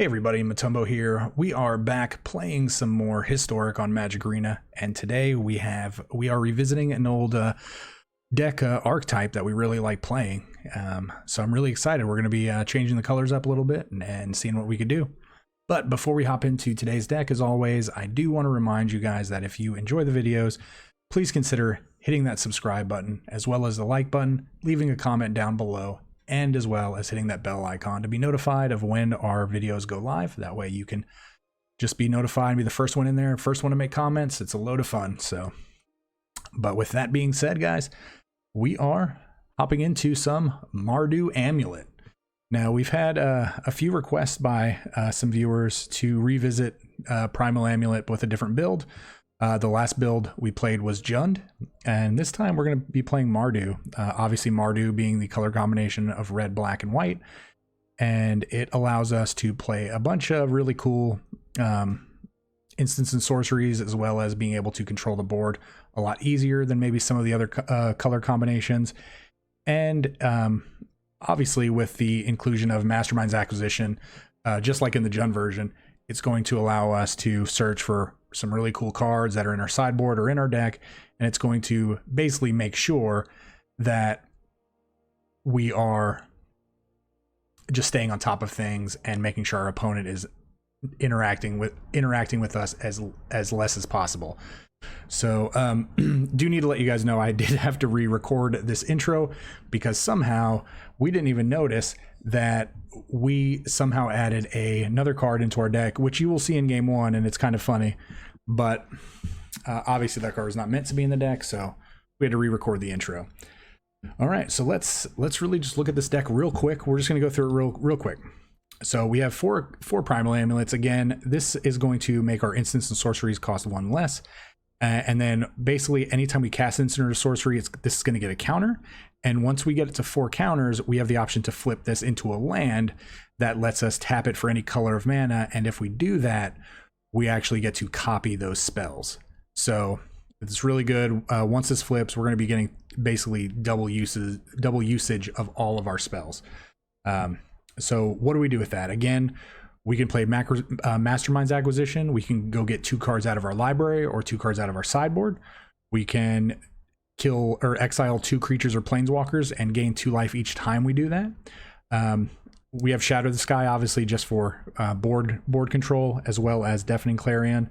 Hey everybody, Matumbo here. We are back playing some more Historic on Magic Arena, and today we are revisiting an old deck archetype that we really like playing. So I'm really excited. We're going to be changing the colors up a little bit and seeing what we could do. But before we hop into today's deck, as always, I do want to remind you guys that if you enjoy the videos, please consider hitting that subscribe button, as well as the like button, leaving a comment down below, and as well as hitting that bell icon to be notified of when our videos go live. That way you can just be notified and be the first one in there, first one to make comments. It's a load of fun. But with that being said, guys, we are hopping into some Mardu Amulet. Now, we've had a few requests by some viewers to revisit Primal Amulet with a different build. The last build we played was Jund, and this time we're going to be playing Mardu. Obviously, Mardu being the color combination of red, black, and white, and it allows us to play a bunch of really cool instants and sorceries, as well as being able to control the board a lot easier than maybe some of the other color combinations. And obviously, with the inclusion of Mastermind's Acquisition, just like in the Jund version, it's going to allow us to search for some really cool cards that are in our sideboard or in our deck, and it's going to basically make sure that we are just staying on top of things and making sure our opponent is interacting with us as less as possible. So do need to let you guys know I did have to re-record this intro because somehow we didn't even notice that we somehow added another card into our deck, which you will see in game one, and it's kind of funny, but obviously that card is not meant to be in the deck, so we had to re-record the intro. All right, so let's really just look at this deck real quick. We're just going to go through it real quick. So we have four Primal Amulets. Again, this is going to make our instants and sorceries cost one less. And then basically anytime we cast instant or sorcery, this is going to get a counter. And once we get it to 4 counters, we have the option to flip this into a land that lets us tap it for any color of mana. And if we do that, we actually get to copy those spells. So it's really good. Once this flips, we're going to be getting basically double usage of all of our spells. So what do we do with that? Again, we can play Mastermind's Acquisition. We can go get 2 cards out of our library or 2 cards out of our sideboard. We can kill or exile 2 creatures or planeswalkers and gain 2 life each time we do that. We have Shatter the Sky, obviously, just for board control, as well as Deafening Clarion.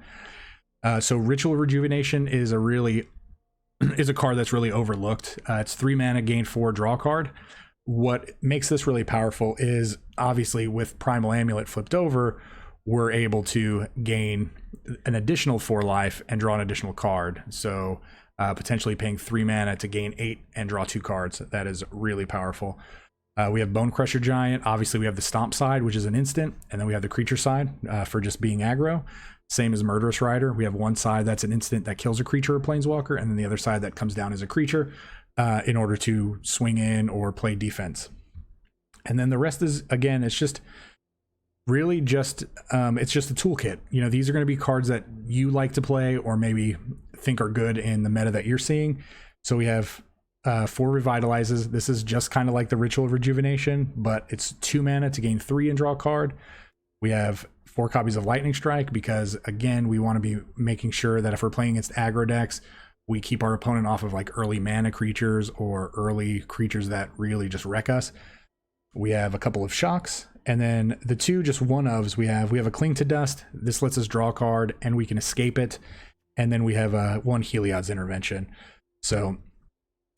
So Ritual Rejuvenation is a card that's really overlooked. It's 3 mana, gain 4, draw a card. What makes this really powerful is obviously with Primal Amulet flipped over, we're able to gain an additional 4 life and draw an additional card. So potentially paying 3 mana to gain 8 and draw 2 cards. That is really powerful. We have Bone Crusher Giant. Obviously we have the Stomp side, which is an instant, and then we have the creature side for just being aggro. Same as Murderous Rider. We have one side that's an instant that kills a creature or planeswalker, and then the other side that comes down as a creature in order to swing in or play defense. And then the rest is, again, it's just really just it's just a toolkit. You know, these are going to be cards that you like to play or maybe think are good in the meta that you're seeing. So we have 4 Revitalizes. This is just kind of like the Ritual of Rejuvenation, but it's 2 mana to gain 3 and draw a card. We have 4 copies of Lightning Strike because, again, we want to be making sure that if we're playing against aggro decks, we keep our opponent off of like early mana creatures or early creatures that really just wreck us. We have a couple of Shocks, and then the 2 just one-ofs. We have a Cling to Dust. This lets us draw a card and we can escape it. And then we have 1 Heliod's Intervention. So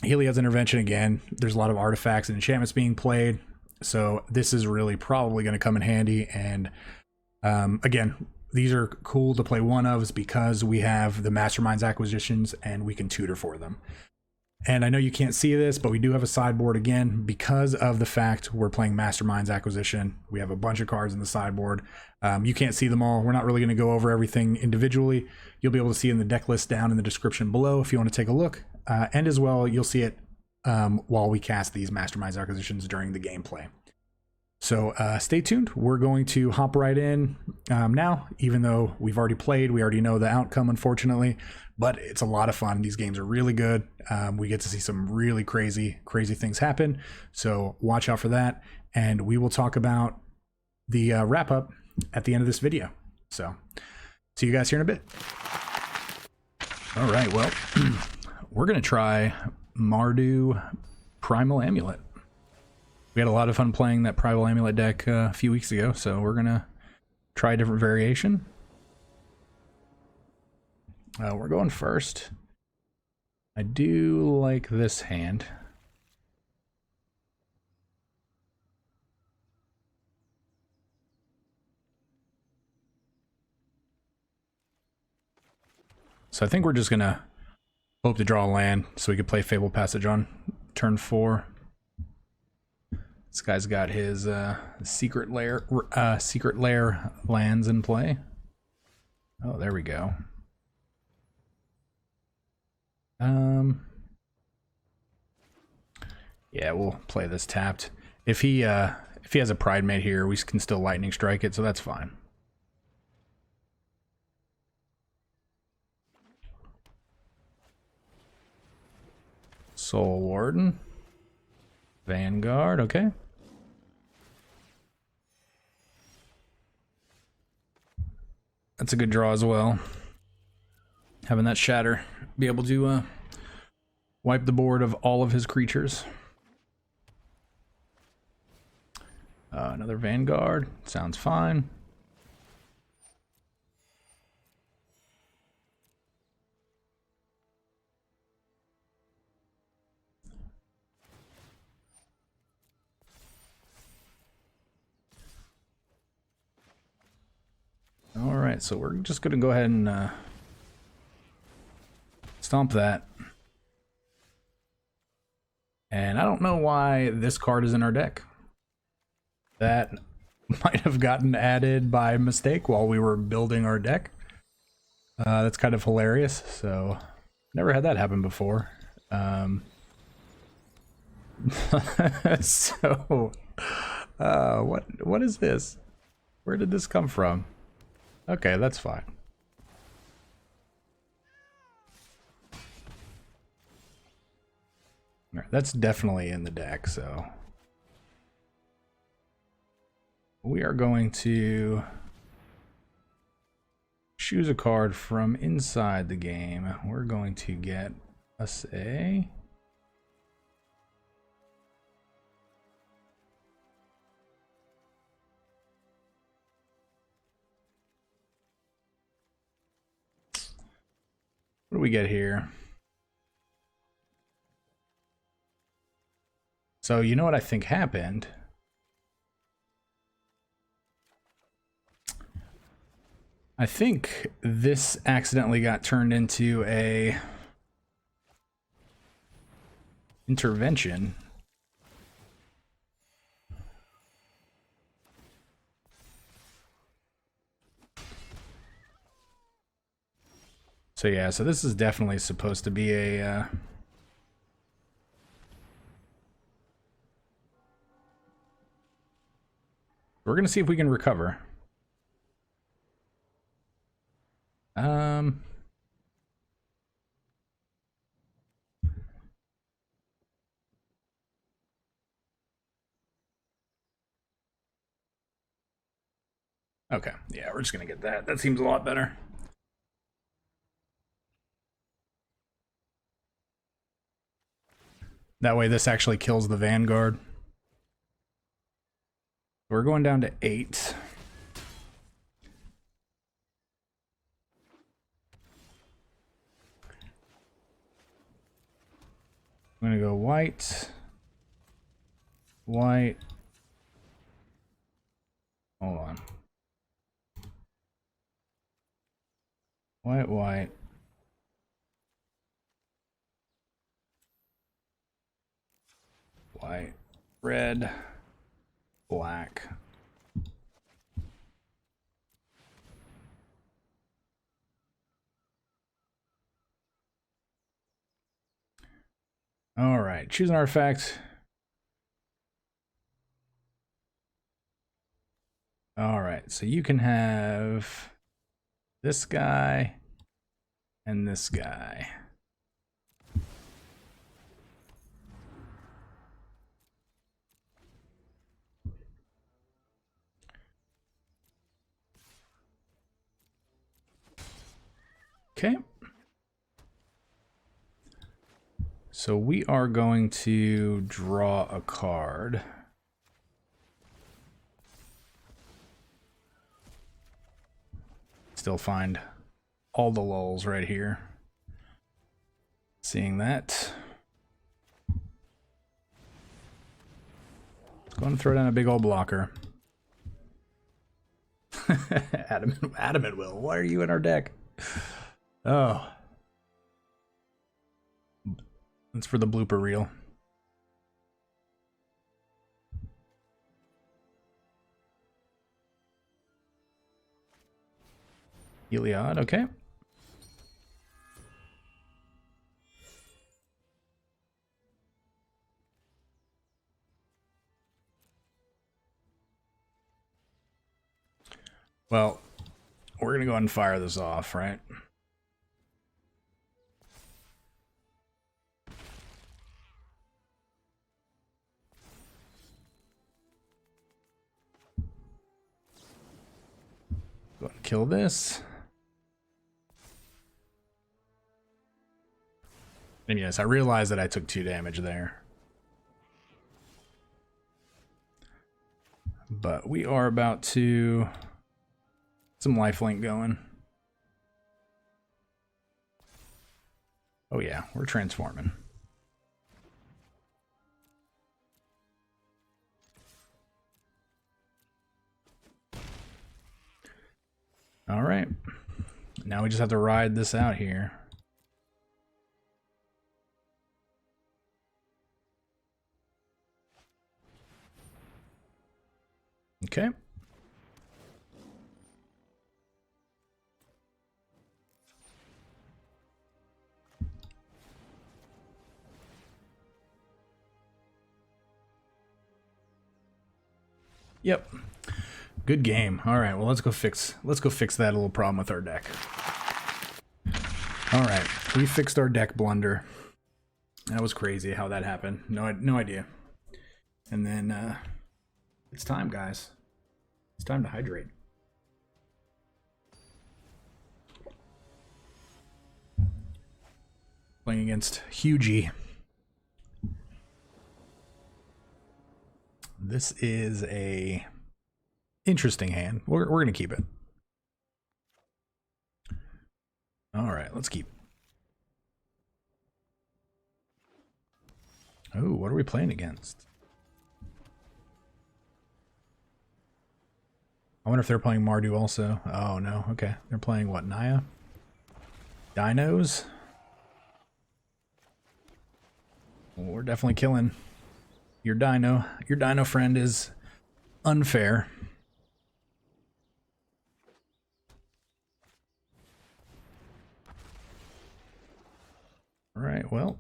Heliod's Intervention, again, there's a lot of artifacts and enchantments being played. So this is really probably going to come in handy. And again, these are cool to play one-ofs because we have the Mastermind's Acquisitions and we can tutor for them. And I know you can't see this, but we do have a sideboard again because of the fact we're playing Mastermind's Acquisition. We have a bunch of cards in the sideboard. You can't see them all. We're not really going to go over everything individually. You'll be able to see in the deck list down in the description below if you want to take a look. And as well, you'll see it while we cast these Mastermind's Acquisitions during the gameplay. So stay tuned. We're going to hop right in now, even though we've already played. We already know the outcome, unfortunately, but it's a lot of fun. These games are really good. We get to see some really crazy things happen. So watch out for that. And we will talk about the wrap up at the end of this video. So see you guys here in a bit. All right, well, we're going to try Mardu Primal Amulet. We had a lot of fun playing that Primal Amulet deck a few weeks ago, so we're going to try a different variation. We're going first. I do like this hand. So I think we're just going to hope to draw a land so we could play Fabled Passage on turn 4. This guy's got his secret lair lands in play. Oh, there we go. Yeah, we'll play this tapped. If he has a Pride Mate here, we can still Lightning Strike it, so that's fine. Soul Warden. Vanguard, okay. That's a good draw as well. Having that Shatter be able to wipe the board of all of his creatures. Another Vanguard, sounds fine. All right, so we're just going to go ahead and stomp that. And I don't know why this card is in our deck. That might have gotten added by mistake while we were building our deck. That's kind of hilarious. So, never had that happen before. So, what is this? Where did this come from? Okay, that's fine. All right, that's definitely in the deck, so we are going to choose a card from inside the game. We're going to get us a what do we get here? So you know what I think happened? I think this accidentally got turned into a intervention. So yeah, so this is definitely supposed to be a we're gonna see if we can recover. Okay, yeah, we're just gonna get that. That seems a lot better. That way this actually kills the Vanguard. We're going down to 8. I'm gonna go white. White. Hold on. White, white. White, red, black. All right, choose an artifact. All right, so you can have this guy and this guy. Okay. So we are going to draw a card. Still find all the lulls right here. Seeing that. Let's go and throw down a big old blocker. Adamant Will, why are you in our deck? Oh. That's for the blooper reel. Heliod, okay. Well, we're going to go ahead and fire this off, right? Go ahead and kill this. And yes, I realized that I took 2 damage there. But we are about to... some lifelink going. Oh yeah, we're transforming. All right. Now we just have to ride this out here. Okay. Yep. Good game. All right, well let's go fix that little problem with our deck. All right, we fixed our deck blunder. That was crazy how that happened. No idea. And then it's time, guys. It's time to hydrate. Playing against Hugie. This is a interesting hand. We're going to keep it. All right, let's keep. Oh, what are we playing against? I wonder if they're playing Mardu also. Oh, no. Okay. They're playing what, Naya? Dinos? Well, we're definitely killing your dino. Your dino friend is unfair. All right, well.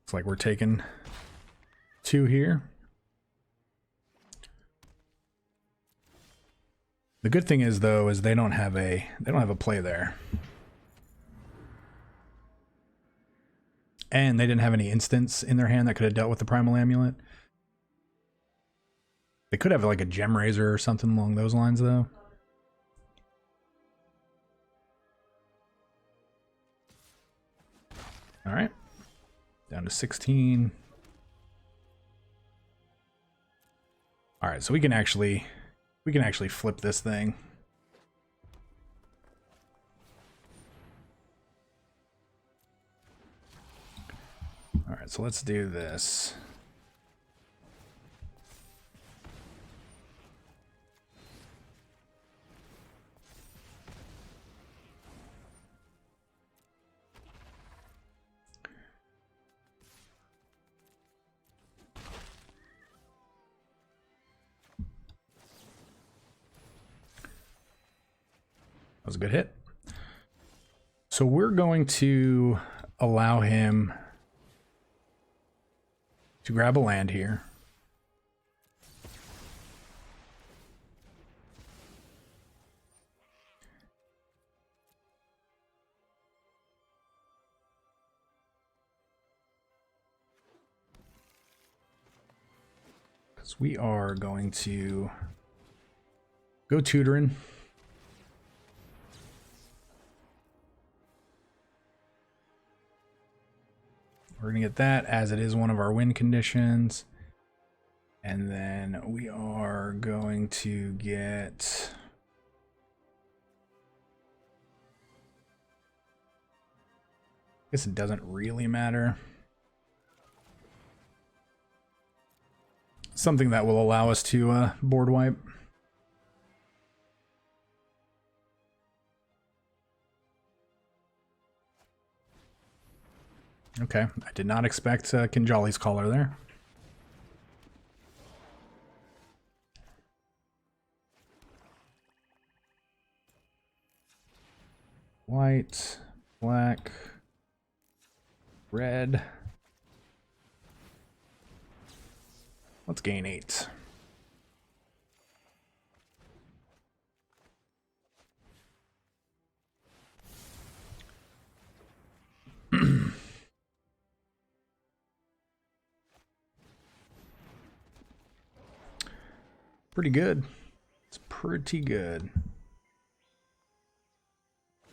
Looks like we're taking 2 here. The good thing is though is they don't have a play there. And they didn't have any instants in their hand that could have dealt with the Primal Amulet. They could have like a Gem Razor or something along those lines though. All right. Down to 16. All right, so we can actually flip this thing. All right, so let's do this. That was a good hit. So we're going to allow him to grab a land here. So we are going to go tutoring. We're going to get that as it is one of our win conditions. And then we are going to get... I guess it doesn't really matter. Something that will allow us to board wipe. Okay, I did not expect Kinjali's Caller there. White, black, red. Let's gain 8. Pretty good. It's pretty good.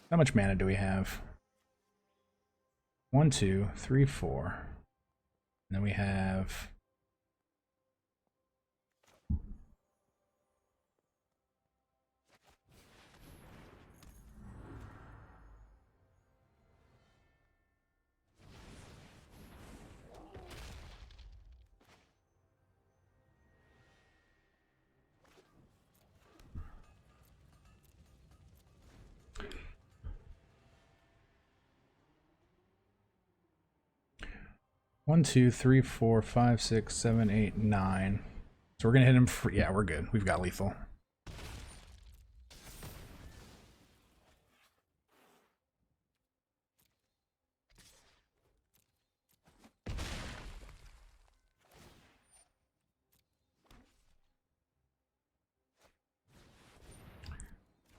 How much mana do we have? 1, 2, 3, 4. And then we have... One, 2, 3, 4, 5, 6, 7, 8, 9. So we're gonna hit him for, yeah, we're good. We've got lethal.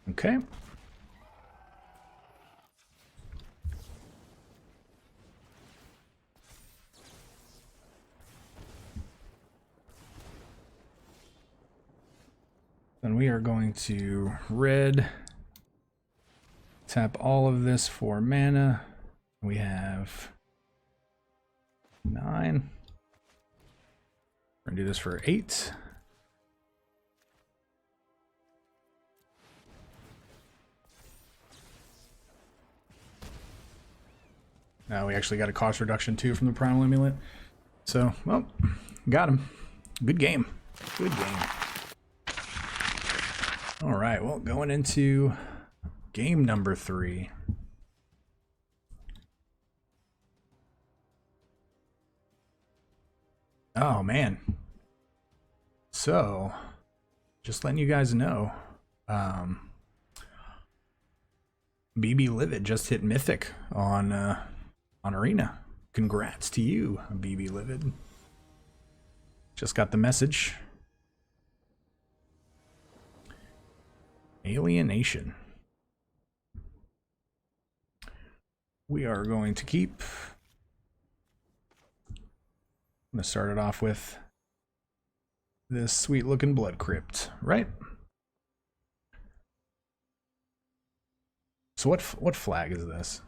Okay. Then we are going to red, tap all of this for mana. We have 9. We're gonna do this for 8. Now we actually got a cost reduction too from the Primal Amulet. So, well, got him. Good game. Good game. All right, well, going into game number 3. Oh, man. So, just letting you guys know, BB Livid just hit Mythic on Arena. Congrats to you, BB Livid. Just got the message. Alienation. We are going to keep. I'm going to start it off with this sweet looking Blood Crypt, right? So what flag is this?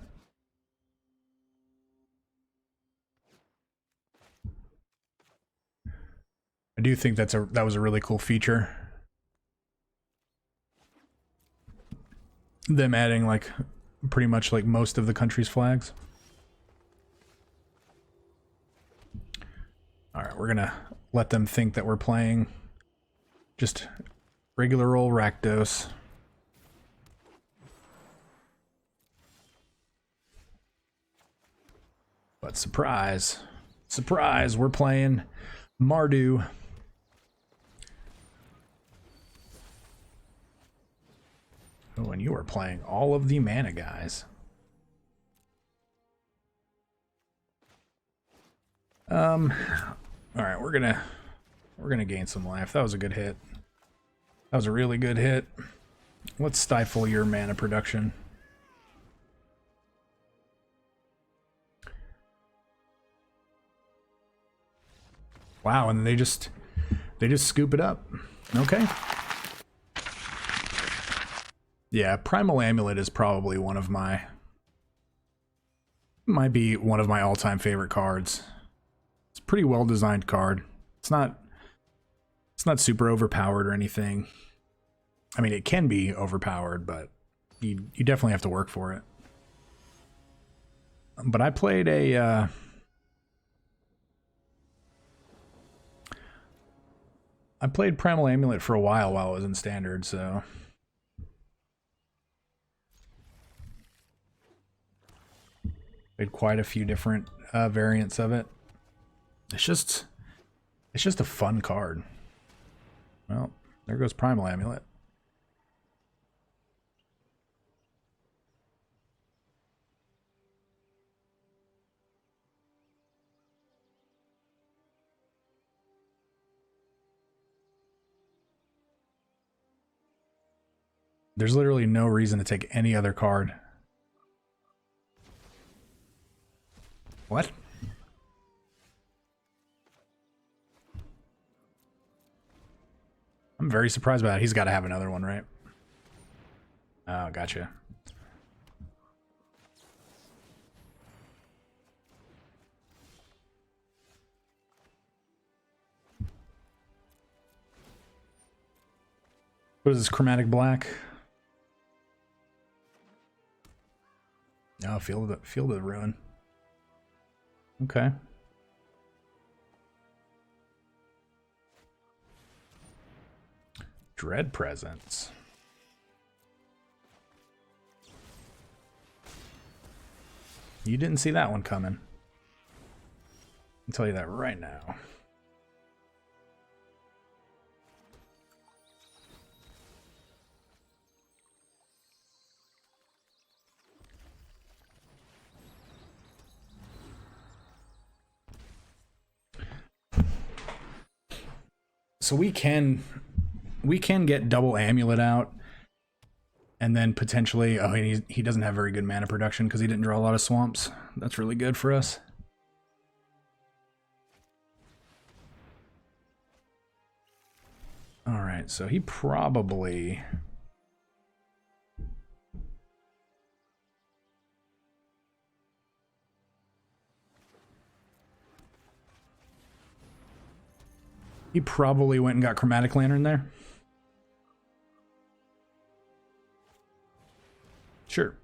I do think that was a really cool feature. Them adding like pretty much like most of the country's flags. All right, we're gonna let them think that we're playing just regular old Rakdos. But surprise, surprise, we're playing Mardu. Oh, and you are playing all of the mana guys. All right, we're gonna gain some life. That was a good hit. That was a really good hit. Let's stifle your mana production. Wow, and they just They just scoop it up. Okay. Yeah, Primal Amulet is probably one of my... might be one of my all-time favorite cards. It's a pretty well-designed card. It's not super overpowered or anything. I mean, it can be overpowered, but you definitely have to work for it. But I played a... I played Primal Amulet for a while it was in Standard, so... Played quite a few different variants of it. It's just a fun card. Well, there goes Primal Amulet. There's literally no reason to take any other card. What? I'm very surprised by that. He's got to have another one, right? Oh, gotcha. What is this, chromatic black? Oh, Field of the Ruin. Okay. Dread Presence. You didn't see that one coming. I'll tell you that right now. So we can get double Amulet out, and then potentially, oh, he doesn't have very good mana production because he didn't draw a lot of swamps. That's really good for us. All right, so he probably... He probably went and got Chromatic Lantern there. Sure.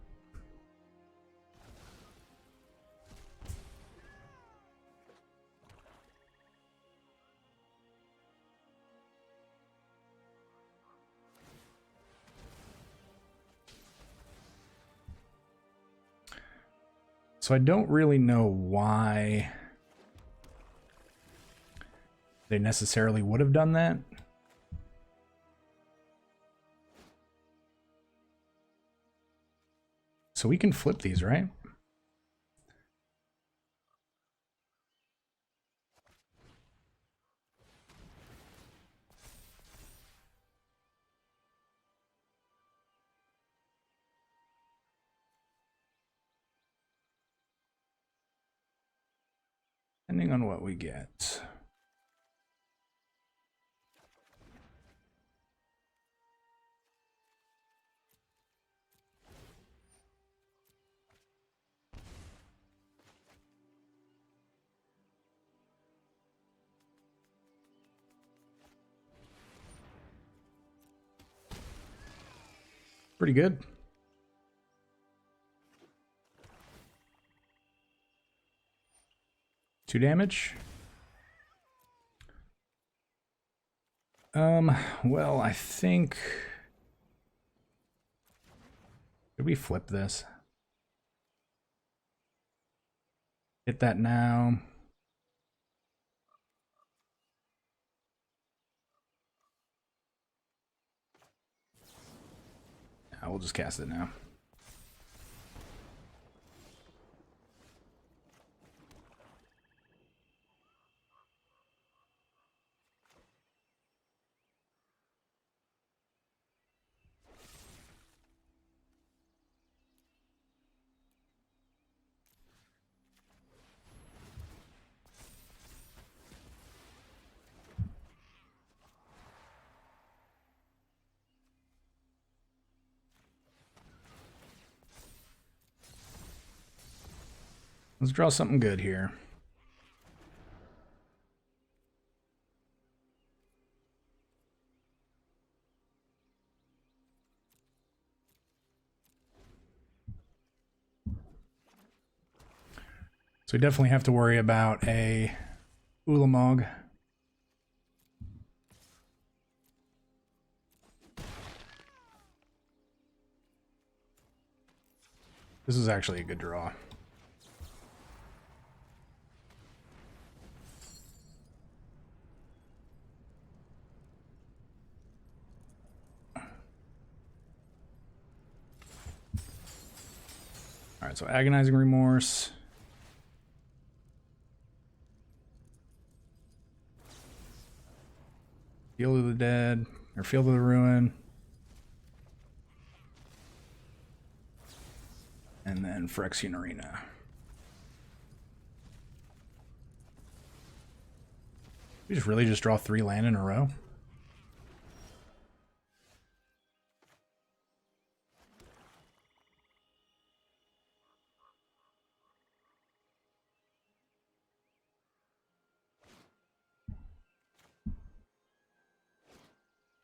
So I don't really know why they necessarily would have done that. So we can flip these, right? Depending on what we get. Pretty good. Two damage. Well, I think... Could we flip this? Hit that now. I will just cast it now. Let's draw something good here. So we definitely have to worry about a Ulamog. This is actually a good draw. All right, so Agonizing Remorse. Field of the Dead, or Field of the Ruin. And then Phyrexian Arena. We just really just draw 3 land in a row.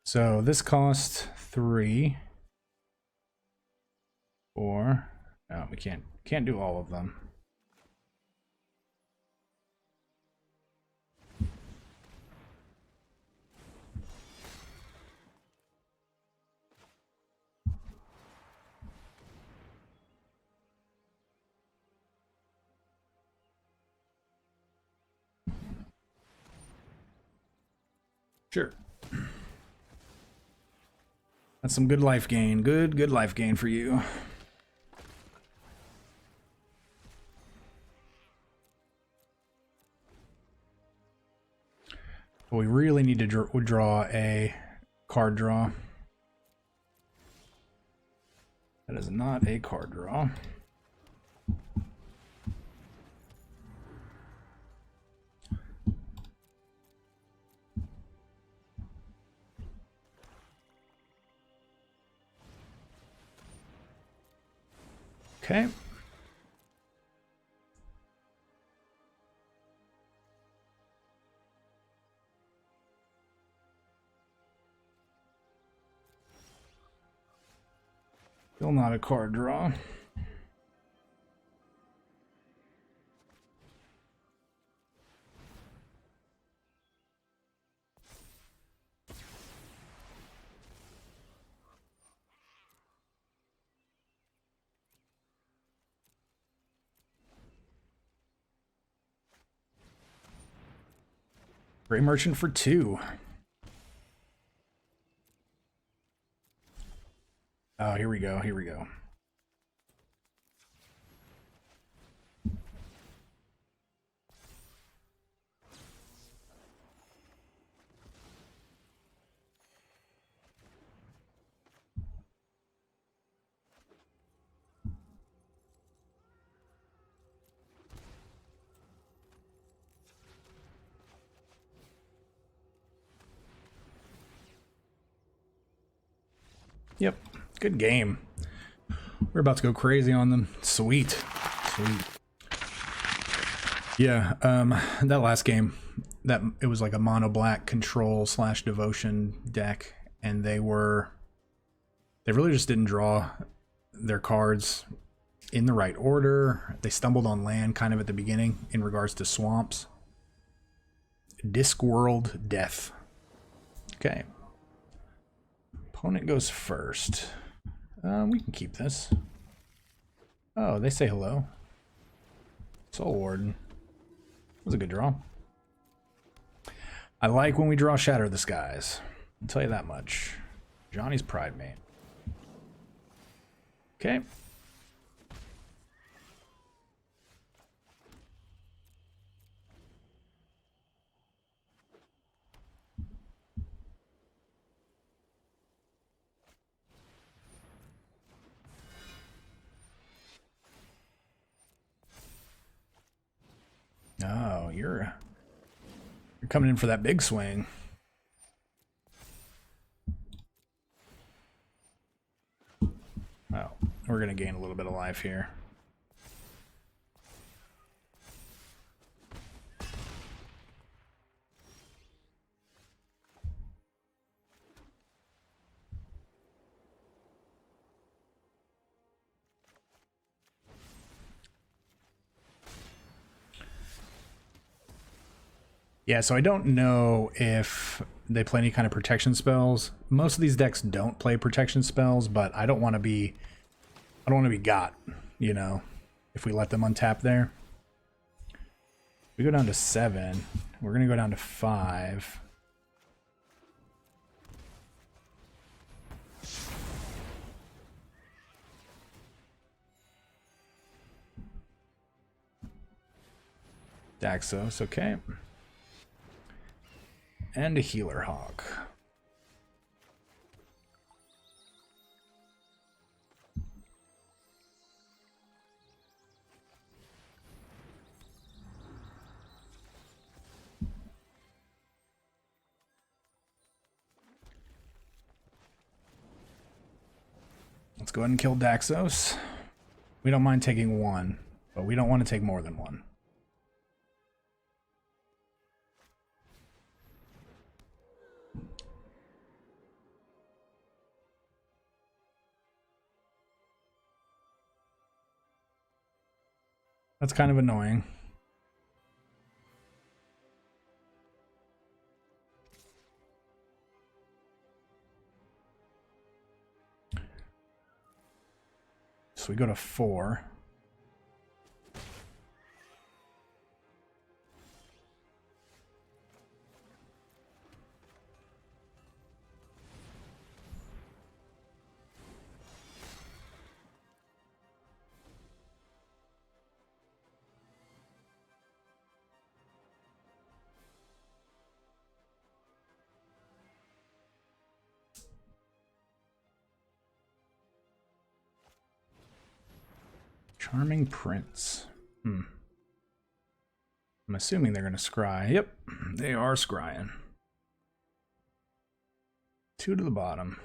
So this costs 3. 4. Oh, we can't do all of them. Sure. That's some good life gain. Good life gain for you. But we really need to draw a card draw. That is not a card draw. Okay. Still not a card draw. Gray Merchant for 2. Oh, here we go. Here we go. Yep, good game. We're about to go crazy on them. Sweet. Sweet. Yeah, that last game, it was like a mono black control / devotion deck, and they really just didn't draw their cards in the right order. They stumbled on land kind of at the beginning in regards to swamps. Discworld Death. Okay. Opponent goes first. We can keep this. Oh, they say hello. Soul Warden. That was a good draw. I like when we draw Shatter the Skies. I'll tell you that much. Johnny's Pride Mate. Okay. Oh, you're coming in for that big swing. Oh, we're gonna gain a little bit of life here. Yeah, so I don't know if they play any kind of protection spells. Most of these decks don't play protection spells, but I don't want to be got, you know, if we let them untap there. We go down to 7. We're going to go down to 5. Daxos, okay. And a Healer Hawk. Let's go ahead and kill Daxos. We don't mind taking 1, but we don't want to take more than 1. That's kind of annoying. So we go to 4. Charming Prince. I'm assuming they're going to scry. Yep, they are scrying. 2 to the bottom.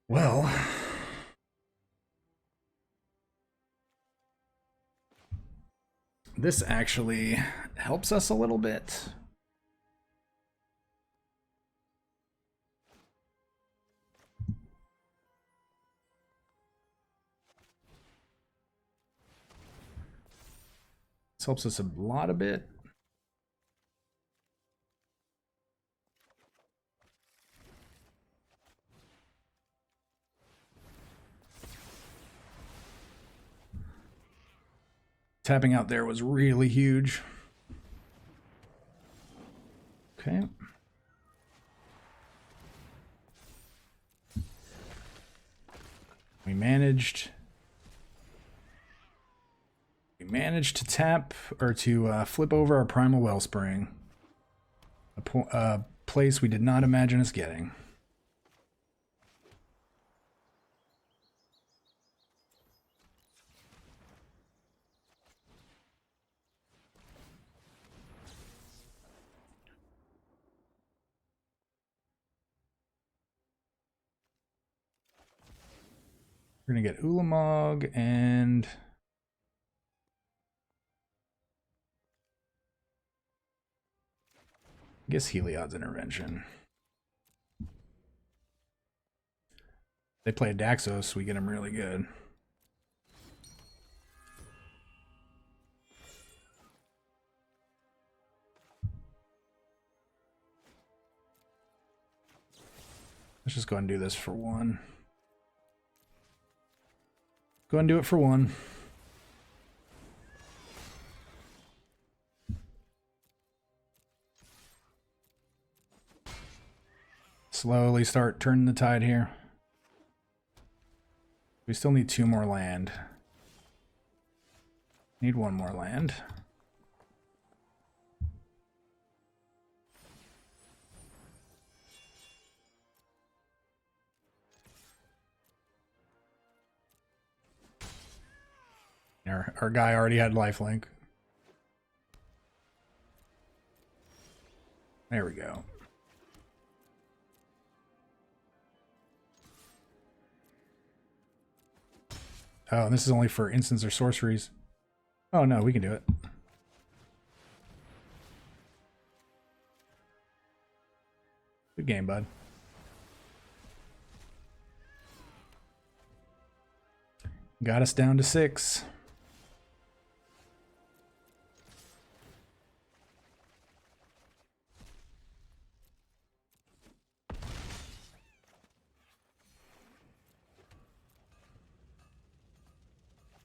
Well, this actually helps us a little bit. This helps us a lot a bit. Tapping out there was really huge. Okay. We managed to tap, or to flip over our Primal Wellspring. A place we did not imagine us getting. We're gonna get Ulamog and I guess Heliod's Intervention. They play Daxos, we get him really good. Let's just go ahead and do this for 1. Go ahead and do it for 1. Slowly start turning the tide here. We still need 2 more land. Need 1 more land. Our guy already had lifelink. There we go. Oh, this is only for instants or sorceries. Oh no, we can do it. game, bud. Got us down to 6.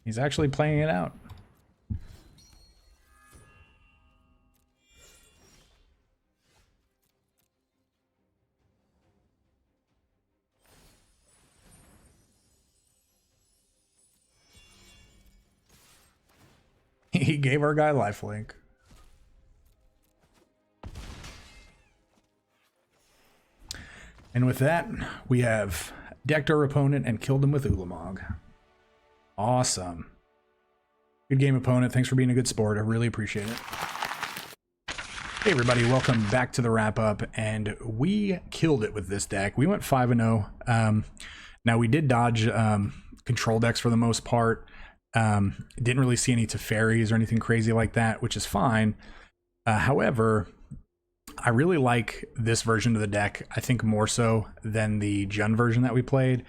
He's actually playing it out. He gave our guy lifelink. And with that, we have decked our opponent and killed him with Ulamog. Awesome. Good game, opponent. Thanks for being a good sport. I really appreciate it. Hey everybody, welcome back to the wrap up, and we killed it with this deck. We went 5-0. Now we did dodge control decks for the most part. Didn't really see any Teferis or anything crazy like that, which is fine. However, I really like this version of the deck, I think more so than the Jund version that we played.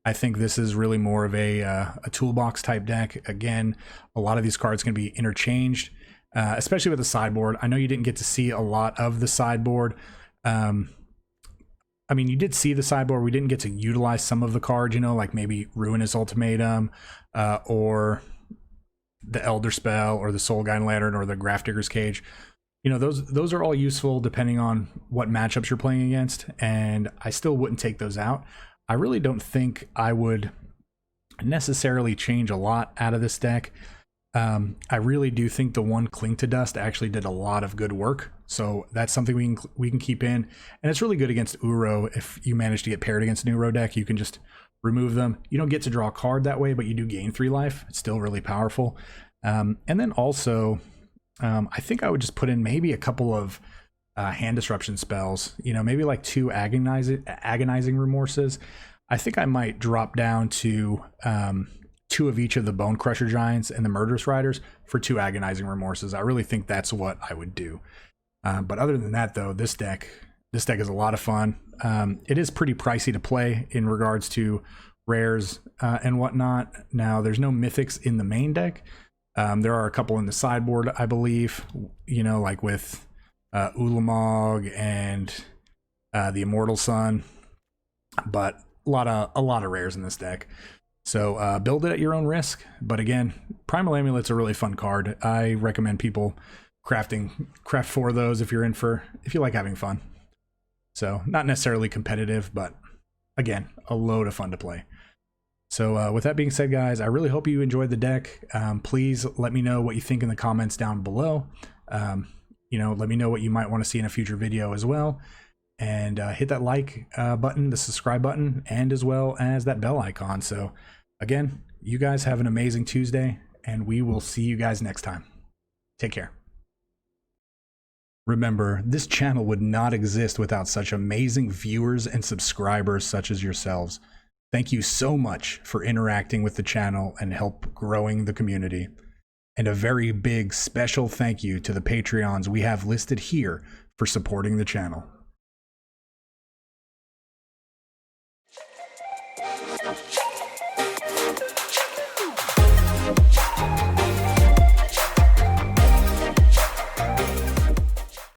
I think this is really more of a toolbox type deck. Again, a lot of these cards can be interchanged, especially with the sideboard. I know you didn't get to see a lot of the sideboard. I mean, you did see the sideboard. We didn't get to utilize some of the cards, you know, like maybe Ruinous Ultimatum, or the Elder Spell, or the Soul Guide Lantern, or the Grafdigger's Cage. You know, those are all useful depending on what matchups you're playing against, and I still wouldn't take those out. I really don't think I would necessarily change a lot out of this deck. I really do think the one Cling to Dust actually did a lot of good work, so that's something we can keep in, and it's really good against Uro. If you manage to get paired against an Uro deck, you can just remove them. You don't get to draw a card that way, but you do gain 3 life. It's still really powerful. And then also, I think I would just put in maybe a couple of hand disruption spells, you know, maybe like 2 agonizing remorses. I think I might drop down to 2 of each of the Bone Crusher Giants and the Murderous Riders for 2 agonizing remorses. I really think that's what I would do. But other than that, though, this deck is a lot of fun. It is pretty pricey to play in regards to rares and whatnot. Now, there's no mythics in the main deck. There are a couple in the sideboard, I believe, you know, like with Ulamog and the Immortal Sun, but a lot of rares in this deck. So build it at your own risk. But again, Primal Amulet's a really fun card. I recommend people craft 4 of those if you like having fun. So not necessarily competitive, but again, a load of fun to play. So with that being said, guys, I really hope you enjoyed the deck. Please let me know what you think in the comments down below. You know, let me know what you might want to see in a future video as well. And hit that like button, the subscribe button, and as well as that bell icon. So again, you guys have an amazing Tuesday, and we will see you guys next time. Take care. Remember, this channel would not exist without such amazing viewers and subscribers such as yourselves. Thank you so much for interacting with the channel and help growing the community. And a very big special thank you to the Patreons we have listed here for supporting the channel.